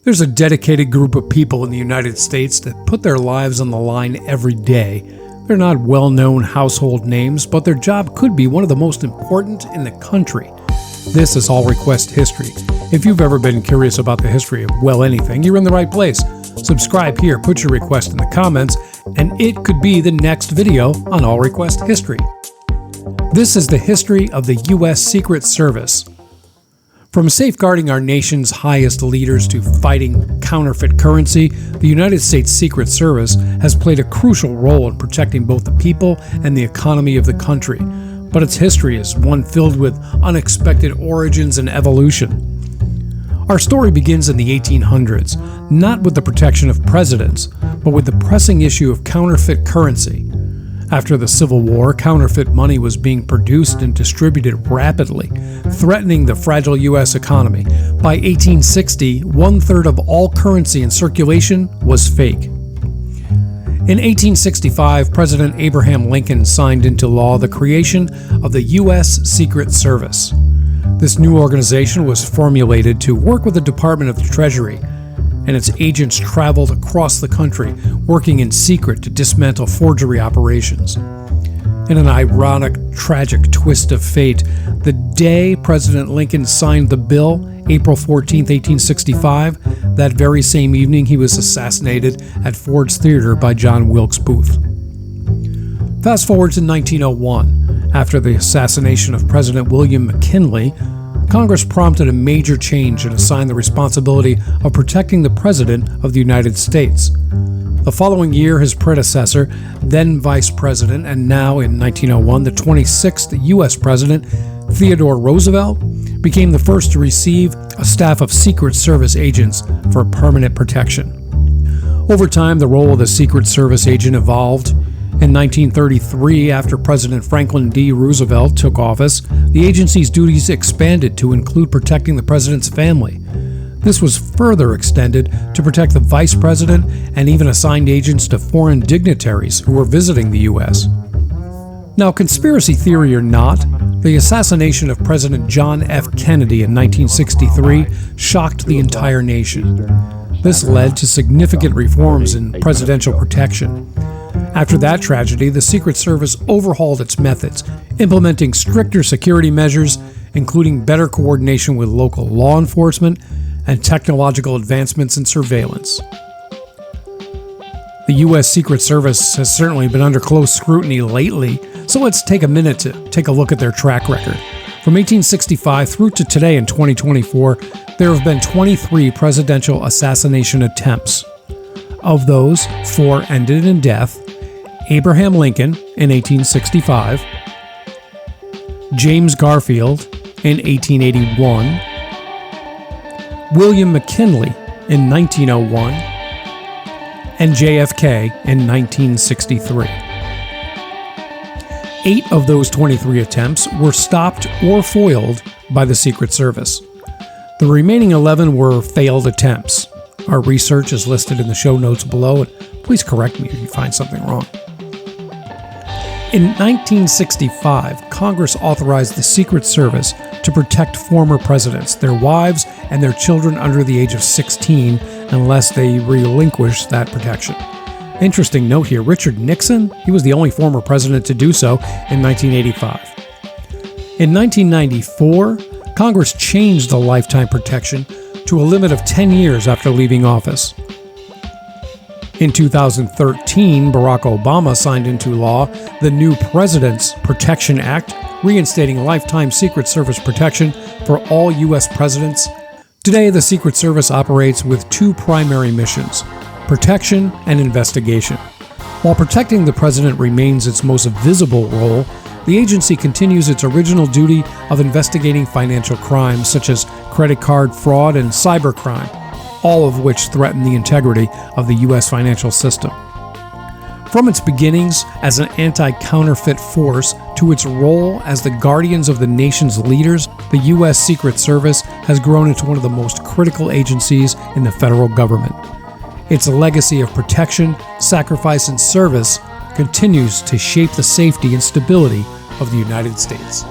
There's a dedicated group of people in the United States that put their lives on the line every day. They're not well-known household names, but their job could be one of the most important in the country. This is All Request History. If you've ever been curious about the history of, anything, you're in the right place. Subscribe here, put your request in the comments, and it could be the next video on All Request History. This is the history of the U.S. Secret Service. From safeguarding our nation's highest leaders to fighting counterfeit currency, the United States Secret Service has played a crucial role in protecting both the people and the economy of the country. But its history is one filled with unexpected origins and evolution. Our story begins in the 1800s, not with the protection of presidents, but with the pressing issue of counterfeit currency. After the Civil War, counterfeit money was being produced and distributed rapidly, threatening the fragile U.S. economy. By 1860, one-third of all currency in circulation was fake. In 1865, President Abraham Lincoln signed into law the creation of the U.S. Secret Service. This new organization was formulated to work with the Department of the Treasury, and its agents traveled across the country, working in secret to dismantle forgery operations. In an ironic, tragic twist of fate, the day President Lincoln signed the bill, April 14, 1865, that very same evening he was assassinated at Ford's Theater by John Wilkes Booth. Fast forward to 1901. After the assassination of President William McKinley, Congress prompted a major change and assigned the responsibility of protecting the President of the United States. The following year, his predecessor, then Vice President and now in 1901, the 26th U.S. President, Theodore Roosevelt, became the first to receive a staff of Secret Service agents for permanent protection. Over time, the role of the Secret Service agent evolved. In 1933, after President Franklin D. Roosevelt took office, the agency's duties expanded to include protecting the president's family. This was further extended to protect the vice president and even assigned agents to foreign dignitaries who were visiting the U.S. Now, conspiracy theory or not, the assassination of President John F. Kennedy in 1963 shocked the entire nation. This led to significant reforms in presidential protection. After that tragedy, the Secret Service overhauled its methods, implementing stricter security measures, including better coordination with local law enforcement and technological advancements in surveillance. The U.S. Secret Service has certainly been under close scrutiny lately, so let's take a minute to take a look at their track record. From 1865 through to today in 2024, there have been 23 presidential assassination attempts. Of those, 4 ended in death: Abraham Lincoln in 1865, James Garfield in 1881, William McKinley in 1901, and JFK in 1963. 8 of those 23 attempts were stopped or foiled by the Secret Service. The remaining 11 were failed attempts. Our research is listed in the show notes below, and please correct me if you find something wrong. In 1965, Congress authorized the Secret Service to protect former presidents, their wives, and their children under the age of 16 unless they relinquish that protection. Interesting note here, Richard Nixon, he was the only former president to do so in 1985. In 1994, Congress changed the lifetime protection to a limit of 10 years after leaving office. In 2013, Barack Obama signed into law the new President's Protection Act, reinstating lifetime Secret Service protection for all U.S. presidents. Today, the Secret Service operates with 2 primary missions: protection and investigation. While protecting the president remains its most visible role, the agency continues its original duty of investigating financial crimes such as credit card fraud and cybercrime, all of which threaten the integrity of the U.S. financial system. From its beginnings as an anti-counterfeit force to its role as the guardians of the nation's leaders, the U.S. Secret Service has grown into one of the most critical agencies in the federal government. Its legacy of protection, sacrifice, and service continues to shape the safety and stability of the United States.